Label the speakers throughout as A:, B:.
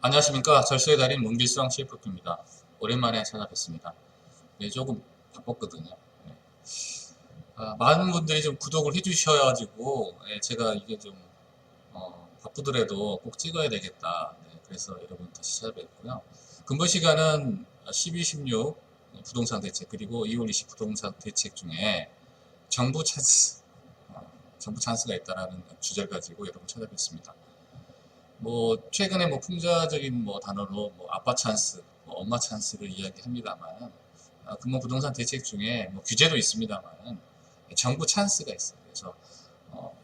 A: 안녕하십니까. 절수의 달인 문길성 CFP입니다. 오랜만에 찾아뵙습니다. 네, 조금 바빴거든요. 네. 많은 분들이 좀 구독을 해주셔가지고, 네, 제가 이게 좀, 바쁘더라도 꼭 찍어야 되겠다. 네, 그래서 여러분 다시 찾아뵙고요. 근무 시간은 12, 16 부동산 대책, 그리고 2월 20 부동산 대책 중에 정부 찬스, 정부 찬스가 있다라는 주제를 가지고 여러분 찾아뵙습니다. 뭐 최근에 뭐 풍자적인 뭐 단어로 뭐 아빠 찬스, 뭐 엄마 찬스를 이야기합니다만, 금융 부동산 대책 중에 뭐 규제도 있습니다만 정부 찬스가 있어요. 그래서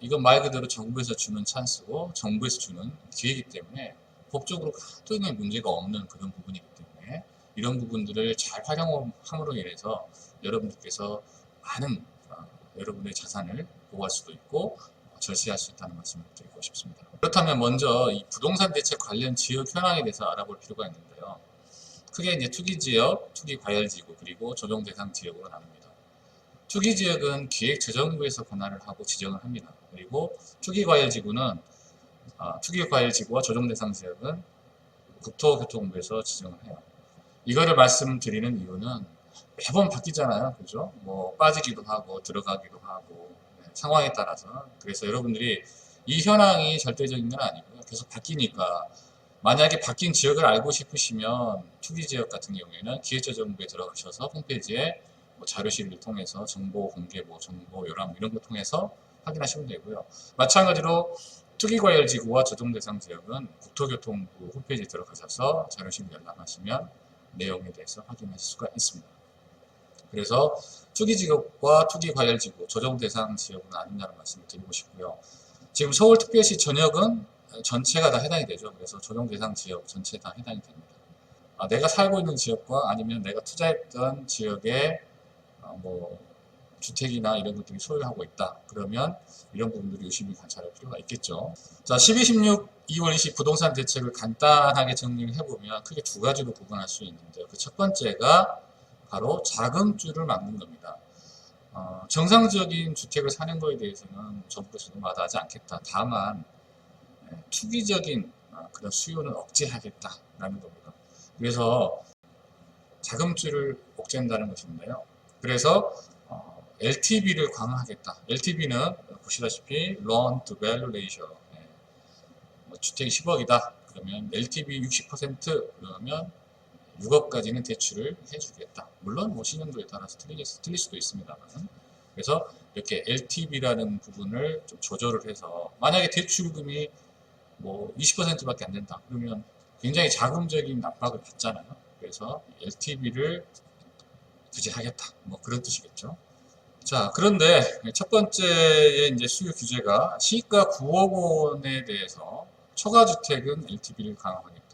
A: 이건 말 그대로 정부에서 주는 찬스고 정부에서 주는 기회이기 때문에 법적으로 크게 문제가 없는 그런 부분이기 때문에 이런 부분들을 잘 활용함으로 인해서 여러분들께서 많은 여러분의 자산을 보호할 수도 있고 절세할 수 있다는 말씀을 드리고 싶습니다. 그렇다면 먼저 이 부동산 대책 관련 지역 현황에 대해서 알아볼 필요가 있는데요. 크게 이제 투기 지역, 투기 과열 지구, 그리고 조정 대상 지역으로 나눕니다. 투기 지역은 기획재정부에서 관할을 하고 지정을 합니다. 그리고 투기 과열 지구는 투기 과열 지구와 조정 대상 지역은 국토교통부에서 지정을 해요. 이거를 말씀드리는 이유는 매번 바뀌잖아요. 그죠? 뭐 빠지기도 하고 들어가기도 하고 상황에 따라서. 그래서 여러분들이 이 현황이 절대적인 건 아니고요. 계속 바뀌니까 만약에 바뀐 지역을 알고 싶으시면 투기 지역 같은 경우에는 기획재정부에 들어가셔서 홈페이지에 뭐 자료실을 통해서 정보 공개, 뭐 정보 요람 이런 거 통해서 확인하시면 되고요. 마찬가지로 투기과열지구와 조정대상 지역은 국토교통부 홈페이지에 들어가셔서 자료실 열람하시면 내용에 대해서 확인하실 수가 있습니다. 그래서 투기지역과 투기과열지구, 조정대상 지역은 아니냐는 말씀을 드리고 싶고요. 지금 서울특별시 전역은 전체가 다 해당이 되죠. 그래서 조정대상 지역 전체 다 해당이 됩니다. 내가 살고 있는 지역과 아니면 내가 투자했던 지역에 뭐 주택이나 이런 것들이 소유하고 있다. 그러면 이런 부분들이 유심히 관찰할 필요가 있겠죠. 자, 12, 16, 2월 20 부동산 대책을 간단하게 정리를 해보면 크게 두 가지로 구분할 수 있는데요. 그 첫 번째가 바로 자금줄을 막는 겁니다. 정상적인 주택을 사는 거에 대해서는 정부에서도 마다하지 않겠다. 다만 투기적인 그런 수요는 억제하겠다라는 겁니다. 그래서 자금줄을 억제한다는 것인데요. 그래서 LTV를 강화하겠다. LTV는 보시다시피 Loan to Value Ratio. 주택이 10억이다. 그러면 LTV 60% 그러면 6억까지는 대출을 해주겠다. 물론 뭐 신용도에 따라서 틀릴 수도 있습니다만. 그래서 이렇게 LTV라는 부분을 좀 조절을 해서 만약에 대출금이 뭐 20%밖에 안 된다. 그러면 굉장히 자금적인 압박을 받잖아요. 그래서 LTV를 규제하겠다. 뭐 그런 뜻이겠죠. 자, 그런데 첫 번째의 이제 수요 규제가 시가 9억 원에 대해서 초과주택은 LTV를 강화하겠다.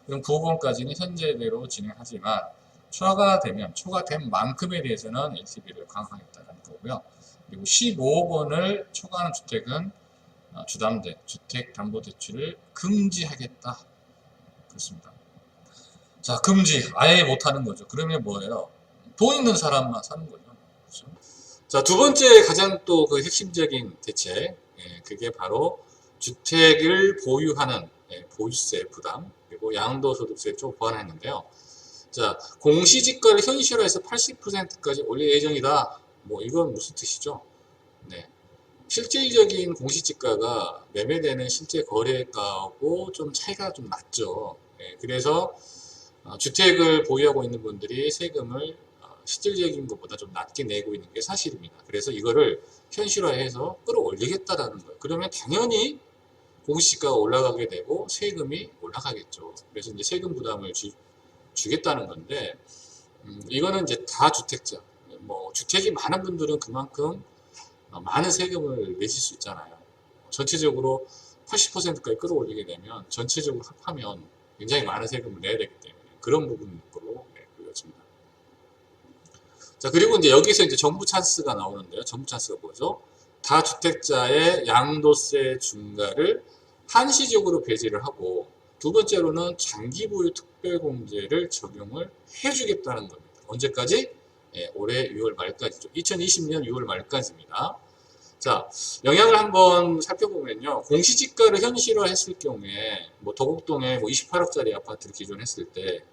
A: 그럼 9억 원까지는 현재대로 진행하지만 초과된 만큼에 대해서는 LTV를 강화하겠다는 거고요. 그리고 15억 원을 초과하는 주택은 주택담보대출을 금지하겠다. 그렇습니다. 자, 금지. 아예 못하는 거죠. 그러면 뭐예요? 돈 있는 사람만 사는 거죠. 그렇죠? 자, 두 번째 가장 또 그 핵심적인 대책, 그게 바로 주택을 보유하는 보유세 부담, 그리고 양도소득세 쪽 보완했는데요. 자, 공시지가를 현실화해서 80%까지 올릴 예정이다. 뭐 이건 무슨 뜻이죠? 네. 실질적인 공시지가가 매매되는 실제 거래가하고 좀 차이가 좀 났죠. 그래서 주택을 보유하고 있는 분들이 세금을 실질적인 것보다 좀 낮게 내고 있는 게 사실입니다. 그래서 이거를 현실화해서 끌어올리겠다라는 거예요. 그러면 당연히 공시지가가 올라가게 되고 세금이 올라가겠죠. 그래서 이제 세금 부담을 주겠다는 건데, 이거는 이제 다주택자, 뭐 주택이 많은 분들은 그만큼 많은 세금을 내실 수 있잖아요. 전체적으로 80%까지 끌어올리게 되면 전체적으로 합하면 굉장히 많은 세금을 내야 되기 때문에 그런 부분으로 보여집니다. 자, 그리고 이제 여기서 이제 정부 찬스가 나오는데요. 정부 찬스가 뭐죠? 다주택자의 양도세 중과를 한시적으로 배제를 하고, 두 번째로는 장기보유 특별공제를 적용을 해주겠다는 겁니다. 언제까지? 올해 6월 말까지죠. 2020년 6월 말까지입니다. 자, 영향을 한번 살펴보면요. 공시지가를 현실화했을 경우에 뭐 도곡동에 뭐 28억짜리 아파트를 기존했을 때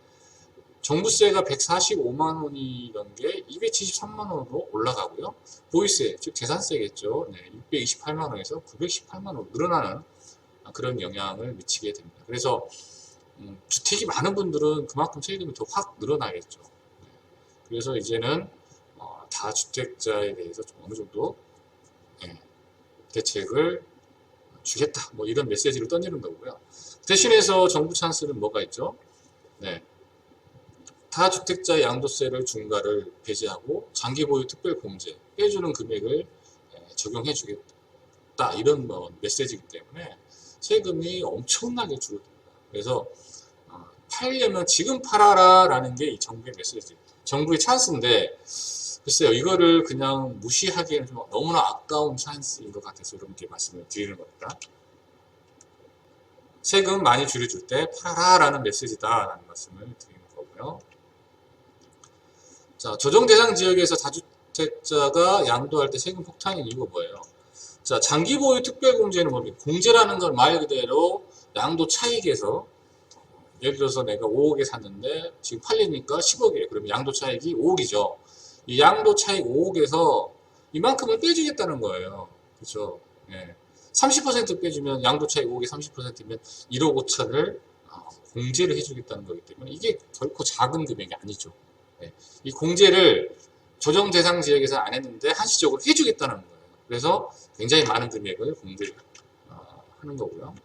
A: 정부세가 145만 원이던 게 273만 원으로 올라가고요. 보유세, 즉 재산세겠죠. 네, 628만 원에서 918만 원으로 늘어나는 그런 영향을 미치게 됩니다. 그래서 주택이 많은 분들은 그만큼 세금이 더 확 늘어나겠죠. 네, 그래서 이제는 다주택자에 대해서 좀 어느 정도 대책을 주겠다. 뭐 이런 메시지를 던지는 거고요. 대신해서 정부 찬스는 뭐가 있죠? 네. 다주택자 양도세를 중과를 배제하고 장기보유 특별공제 빼주는 금액을 적용해 주겠다. 이런 메시지이기 때문에 세금이 엄청나게 줄어듭니다. 그래서 팔려면 지금 팔아라 라는 게 이 정부의 메시지, 정부의 찬스인데 글쎄요, 이거를 그냥 무시하기에는 좀 너무나 아까운 찬스인 것 같아서 이렇게 말씀을 드리는 겁니다. 세금 많이 줄여줄 때 팔아라 라는 메시지다 라는 말씀을 드리는 거고요. 자, 조정 대상 지역에서 다주택자가 양도할 때 세금 폭탄인 이유가 뭐예요? 자, 장기 보유 특별공제는 뭡니까? 공제라는 건 말 그대로 양도 차익에서 예를 들어서 내가 5억에 샀는데 지금 팔리니까 10억이에요. 그러면 양도 차익이 5억이죠. 이 양도 차익 5억에서 이만큼을 빼주겠다는 거예요. 그렇죠? 예. 30% 빼주면 양도 차익 5억에 30%면 1억 5천을 공제를 해주겠다는 거기 때문에 이게 결코 작은 금액이 아니죠. 예. 이 공제를 조정 대상 지역에서 안 했는데 한시적으로 해주겠다는 거예요. 그래서 굉장히 많은 금액을 공제를 하는 거고요.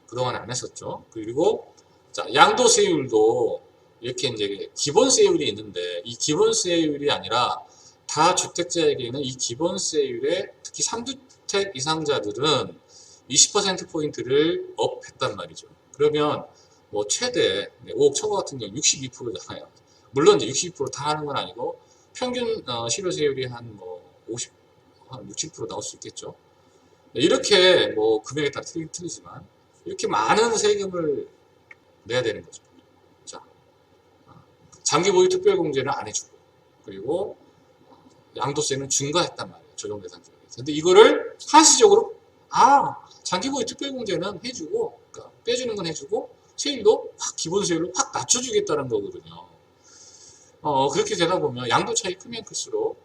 A: 그동안 안 했었죠. 그리고 자, 양도세율도 이렇게 이제 기본세율이 있는데 이 기본세율이 아니라 다주택자에게는 이 기본세율에 특히 3주택 이상자들은 20%포인트를 업했단 말이죠. 그러면 뭐 최대 5억 초과 같은 경우 62%잖아요. 물론 이제 62%다 하는 건 아니고 평균 실효세율이 한 뭐 60% 나올 수 있겠죠. 이렇게 뭐 금액에 따라 틀리지만 이렇게 많은 세금을 내야 되는 거죠. 자, 장기보유 특별공제는 안 해주고 그리고 양도세는 중과했단 말이에요. 조정 대상 지역에서. 근데 이거를 한시적으로 장기보유 특별공제는 해주고 그러니까 빼주는 건 해주고 세율도 확 기본세율로 확 낮춰주겠다는 거거든요. 그렇게 되다 보면 양도 차이 크면 클수록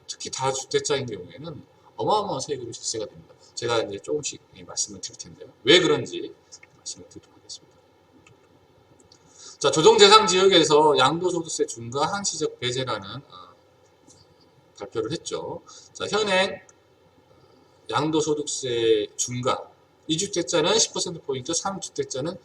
A: 특히 다주택자인 경우에는 어마어마한 세금이 발생가 됩니다. 제가 이제 조금씩 말씀을 드릴 텐데요. 왜 그런지 말씀을 드리도록 하겠습니다. 자, 조정 대상 지역에서 양도소득세 중과 한시적 배제라는 발표를 했죠. 자, 현행 양도소득세 중과 2주택자는 10%포인트, 3주택자는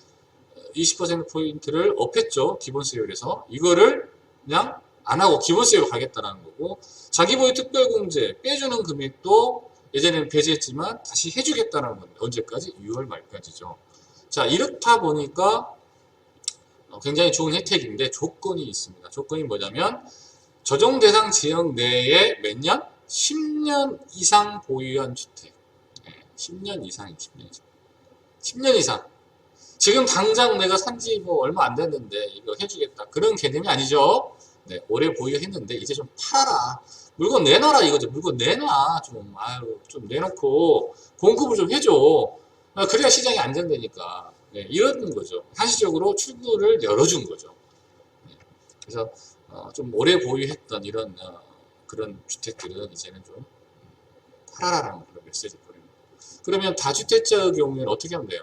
A: 20%포인트를 업했죠. 기본세율에서. 이거를 그냥 안 하고 기본세율로 가겠다는 거고, 자기보유 특별공제 빼주는 금액도 예전에는 배제했지만 다시 해주겠다는 건데, 언제까지? 6월 말까지죠. 자, 이렇다 보니까 굉장히 좋은 혜택인데 조건이 있습니다. 조건이 뭐냐면 조정 대상 지역 내에 몇 년? 10년 이상 보유한 주택. 10년 이상이 10년 이상. 10년 이상. 지금 당장 내가 산지 뭐 얼마 안 됐는데 이거 해주겠다. 그런 개념이 아니죠. 네, 오래 보유했는데 이제 좀 팔아라. 물건 내놔라 이거죠. 물건 내놔. 좀 내놓고 공급을 좀 해줘. 그래야 시장이 안정되니까. 네, 이런 거죠. 한시적으로 출구를 열어준 거죠. 네, 그래서 좀 오래 보유했던 이런 그런 주택들은 이제는 좀 팔아라라는 그런 메시지 보냅니다. 그러면 다주택자의 경우에는 어떻게 하면 돼요?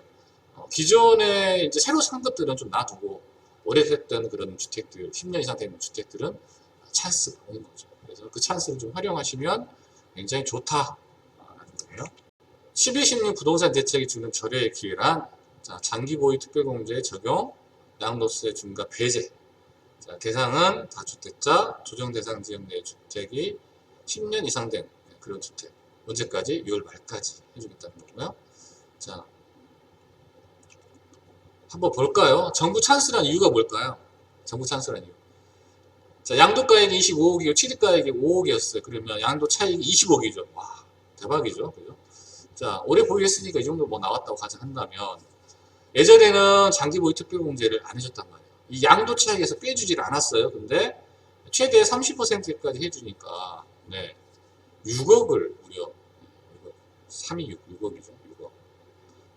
A: 기존에 이제 새로 산 것들은 좀 놔두고 오래됐던 그런 주택들, 10년 이상 된 주택들은 찬스가 오는 거죠. 그래서 그 찬스를 좀 활용하시면 굉장히 좋다라는 거예요. 12, 16 부동산 대책이 주는 절여의 기회란 자, 장기보유 특별공제 적용, 양도세 중과 배제. 자, 대상은 다주택자, 조정대상 지역 내 주택이 10년 이상 된 그런 주택. 언제까지? 6월 말까지 해주겠다는 거고요. 자, 한번 볼까요? 정부 찬스란 이유가 뭘까요? 정부 찬스란 이유. 자, 양도가액이 25억이고 취득가액이 5억이었어요. 그러면 양도 차익이 20억이죠. 와, 대박이죠. 그죠? 자, 오래 보유했으니까 이 정도 뭐 나왔다고 가정한다면 예전에는 장기보유 특별공제를 안 해줬단 말이에요. 이 양도 차익에서 빼주질 않았어요. 근데 최대 30%까지 해주니까 6억을 무려 3이 6억이죠. 6억.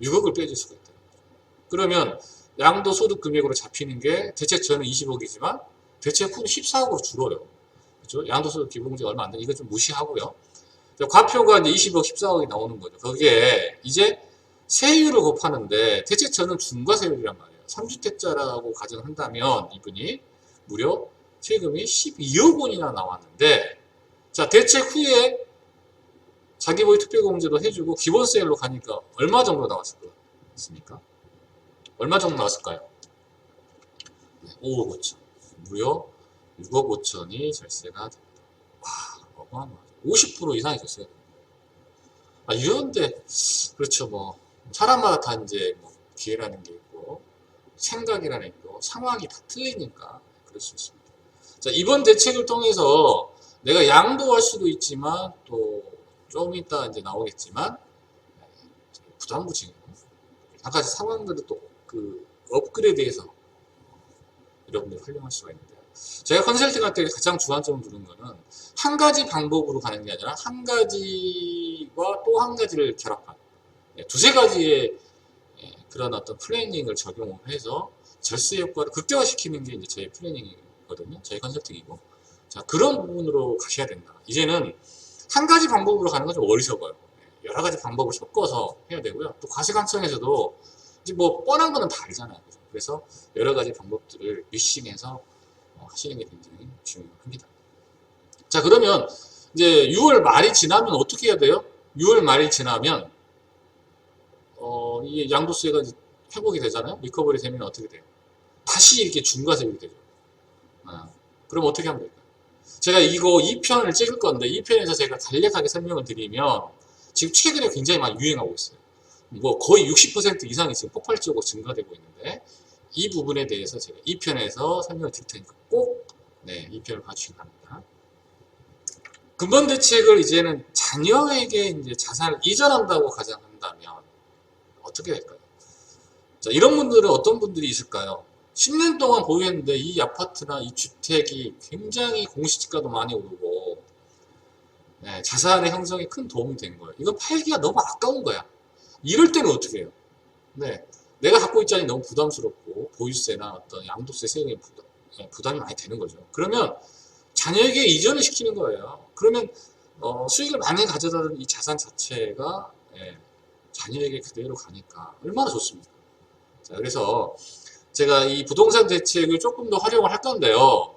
A: 6억을 빼줄 수가 있다. 그러면 양도소득 금액으로 잡히는 게 대책 전은 20억이지만 대책 후는 14억으로 줄어요. 그렇죠? 양도소득 기본공제가 얼마 안 돼. 이거 좀 무시하고요. 과표가 이제 20억, 14억이 나오는 거죠. 거기에 이제 세율을 곱하는데 대책 전은 중과세율이란 말이에요. 3주택자라고 가정을 한다면 이분이 무려 세금이 12억 원이나 나왔는데, 자, 대책 후에 자기보유 특별공제도 해주고 기본세율로 가니까 얼마 정도 나왔을 것 같습니까? 얼마 정도 나왔을까요? 5억 5천. 무려 6억 5천이 절세가 됩니다. 와, 어마어마하죠. 50% 이상이 절세가 됩니다. 이런데, 그렇죠, 뭐, 사람마다 다 이제 뭐 기회라는 게 있고, 생각이라는 게 있고, 상황이 다 틀리니까 그럴 수 있습니다. 자, 이번 대책을 통해서 내가 양도할 수도 있지만, 또, 좀 이따 이제 나오겠지만, 부담부 징역. 한 가지 상황들을 또 그 업그레이드해서 여러분들이 활용할 수가 있는데요. 제가 컨설팅 할 때 가장 주안점을 두는 거는 한 가지 방법으로 가는 게 아니라 한 가지와 또 한 가지를 결합한 두세 가지의 그런 어떤 플래닝을 적용을 해서 절세 효과를 극대화시키는 게 이제 저희 플래닝이거든요. 저희 컨설팅이고. 자, 그런 부분으로 가셔야 된다. 이제는 한 가지 방법으로 가는 건 좀 어리석어요. 여러 가지 방법을 섞어서 해야 되고요. 또 과세관청에서도 이제 뭐 뻔한 거는 다 알잖아요. 그래서 여러 가지 방법들을 믹싱해서 하시는 게 굉장히 중요합니다. 자, 그러면 이제 6월 말이 지나면 어떻게 해야 돼요? 6월 말이 지나면 이 양도세가 회복이 되잖아요. 리커버리 되면 어떻게 돼요? 다시 이렇게 중과세율이 되죠. 그럼 어떻게 하면 될까요? 제가 이거 2편을 찍을 건데 2편에서 제가 간략하게 설명을 드리면 지금 최근에 굉장히 많이 유행하고 있어요. 뭐 거의 60% 이상이 지금 폭발적으로 증가되고 있는데 이 부분에 대해서 제가 2편에서 설명을 드릴 테니까 꼭 2편을 봐주시기 바랍니다. 근본 대책을 이제는 자녀에게 이제 자산을 이전한다고 가정한다면 어떻게 될까요? 자, 이런 분들은 어떤 분들이 있을까요? 10년 동안 보유했는데 이 아파트나 이 주택이 굉장히 공시지가도 많이 오르고 자산의 형성에 큰 도움이 된 거예요. 이건 팔기가 너무 아까운 거야. 이럴 때는 어떻게 해요? 내가 갖고 있자니 너무 부담스럽고 보유세나 어떤 양도세 세금이 부담이 많이 되는 거죠. 그러면 자녀에게 이전을 시키는 거예요. 그러면 수익을 많이 가져다는 이 자산 자체가 자녀에게 그대로 가니까 얼마나 좋습니까? 자, 그래서 제가 이 부동산 대책을 조금 더 활용을 할 건데요.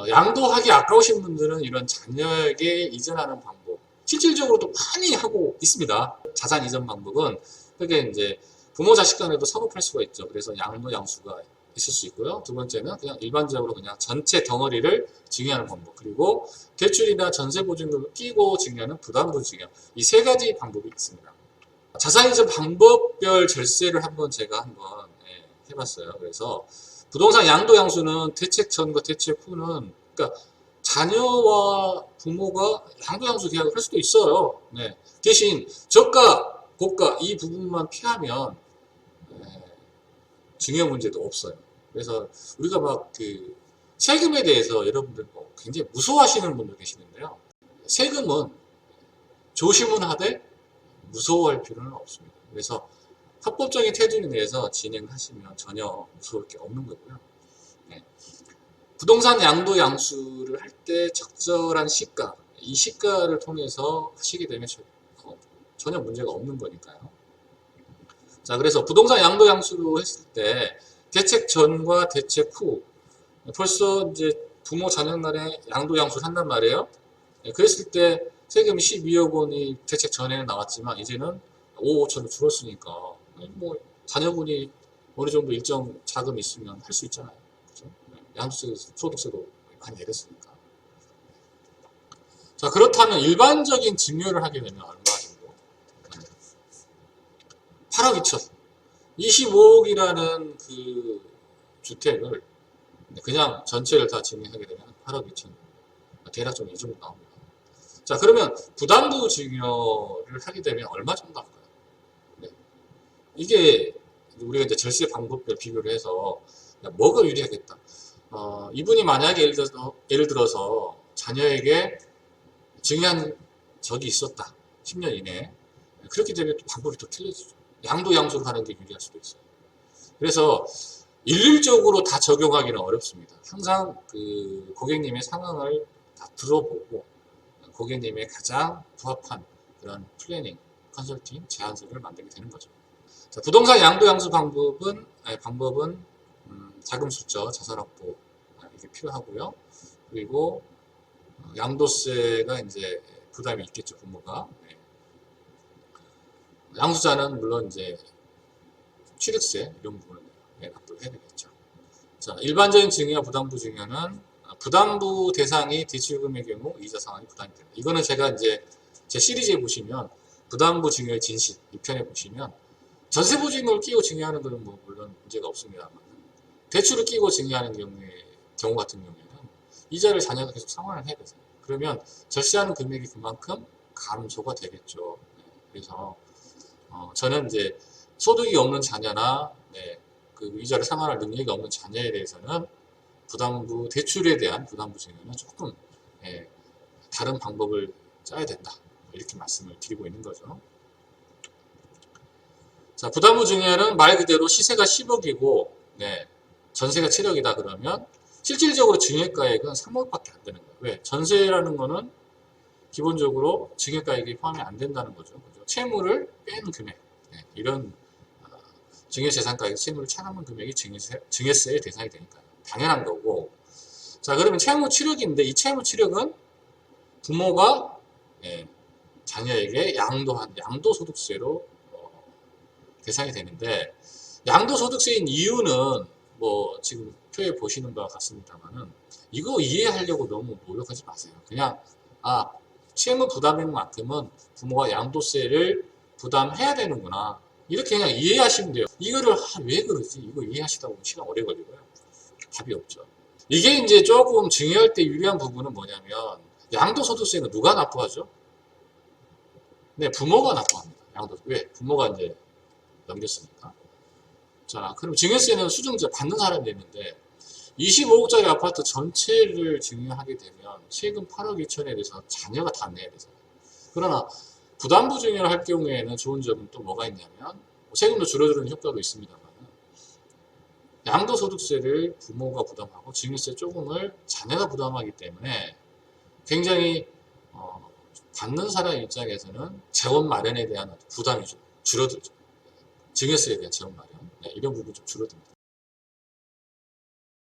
A: 양도하기 아까우신 분들은 이런 자녀에게 이전하는 방법 실질적으로 또 많이 하고 있습니다. 자산 이전 방법은 그게 이제 부모 자식 간에도 상호할 수가 있죠. 그래서 양도 양수가 있을 수 있고요. 두 번째는 그냥 일반적으로 그냥 전체 덩어리를 증여하는 방법, 그리고 대출이나 전세 보증금을 끼고 증여하는 부담부 증여, 이 세 가지 방법이 있습니다. 자산 이전 방법별 절세를 한번 해봤어요. 그래서 부동산 양도 양수는 대책 전과 대책 후는 그러니까 자녀와 부모가 양도 양수 계약을 할 수도 있어요. 대신 저가 고가 이 부분만 피하면 증여 문제도 없어요. 그래서 우리가 막 그 세금에 대해서 여러분들 굉장히 무서워하시는 분들 계시는데요. 세금은 조심은 하되 무서워할 필요는 없습니다. 그래서 합법적인 테두리 내에서 진행하시면 전혀 무서울 게 없는 거고요. 부동산 양도 양수를 할 때 적절한 시가, 이 시가를 통해서 하시게 되면 전혀 문제가 없는 거니까요. 자, 그래서 부동산 양도 양수로 했을 때 대책 전과 대책 후 벌써 이제 부모 자녀 간에 양도 양수를 한단 말이에요. 그랬을 때 세금이 12억 원이 대책 전에는 나왔지만 이제는 5억 5천으로 줄었으니까 뭐 자녀분이 어느 정도 일정 자금이 있으면 할 수 있잖아요. 그렇죠? 양도세, 소득세도 많이 내렸으니까. 자, 그렇다면 일반적인 증여를 하게 되면 얼마 정도? 8억 2천. 25억이라는 그 주택을 그냥 전체를 다 증여하게 되면 8억 2천. 대략 좀 이 정도 나옵니다. 자, 그러면 부담부 증여를 하게 되면 얼마 정도 할까요? 이게 우리가 이제 절세 방법별 비교를 해서 뭐가 유리하겠다. 이분이 만약에 예를 들어서 자녀에게 증여한 적이 있었다. 10년 이내에.
B: 그렇기 때문에 또 방법이 또 틀려지죠. 양도 양수로 하는 게 유리할 수도 있어요. 그래서 일률적으로 다 적용하기는 어렵습니다. 항상 그 고객님의 상황을 다 들어보고 고객님의 가장 부합한 그런 플래닝, 컨설팅, 제안서를 만들게 되는 거죠. 자, 부동산 양도 양수 방법은 자금 수저, 자산 확보 이게 필요하고요. 그리고 양도세가 이제 부담이 있겠죠, 부모가. 네. 양수자는 물론 이제 취득세 이런 부분을 납부를 해야 되겠죠. 자, 일반적인 증여와 부담부 증여는 부담부 대상이 대출금의 경우 이자 상환이 부담이 됩니다. 이거는 제가 이제 제 시리즈에 보시면 부담부 증여의 진실 이 편에 보시면 전세 보증금을 끼고 증여하는 것은 뭐 물론 문제가 없습니다만 대출을 끼고 증여하는 경우 같은 경우에는 이자를 자녀가 계속 상환을 해야 되잖아요. 그러면 절세하는 금액이 그만큼 감소가 되겠죠. 네, 그래서 저는 이제 소득이 없는 자녀나 그 이자를 상환할 능력이 없는 자녀에 대해서는 부담부 대출에 대한 부담부 증여는 조금 다른 방법을 짜야 된다 이렇게 말씀을 드리고 있는 거죠. 자, 부담부 증여는 말 그대로 시세가 10억이고 전세가 7억이다 그러면 실질적으로 증여가액은 3억밖에 안 되는 거예요. 왜? 전세라는 거는 기본적으로 증여가액이 포함이 안 된다는 거죠. 그죠? 채무를 뺀 금액 이런 증여재산가액 채무를 차감한 금액이 증여세의 대상이 되니까요. 당연한 거고. 자, 그러면 채무 7억인데 이 채무 7억은 부모가 자녀에게 양도소득세로 대상이 되는데 양도소득세인 이유는 뭐 지금 표에 보시는 바와 같습니다만은 이거 이해하려고 너무 노력하지 마세요. 그냥 채무 부담인 만큼은 부모가 양도세를 부담해야 되는구나 이렇게 그냥 이해하시면 돼요. 이거를 왜 그러지? 이거 이해하시다 보면 시간 오래 걸리고요. 답이 없죠. 이게 이제 조금 증여할 때 유리한 부분은 뭐냐면 양도소득세는 누가 납부하죠? 네, 부모가 납부합니다. 왜? 부모가 이제 넘겼으니까. 자, 그럼 증여세는 수증자 받는 사람이 있는데 25억짜리 아파트 전체를 증여하게 되면 세금 8억 2천에 대해서 자녀가 다 내야 되잖아요. 그러나 부담부 증여를 할 경우에는 좋은 점은 또 뭐가 있냐면 세금도 줄어드는 효과도 있습니다만 양도소득세를 부모가 부담하고 증여세 조금을 자녀가 부담하기 때문에 굉장히 받는 사람 입장에서는 재원 마련에 대한 부담이 좀 줄어들죠. 증여세에 대한 재원 마련 이런 부분이 좀 줄어듭니다.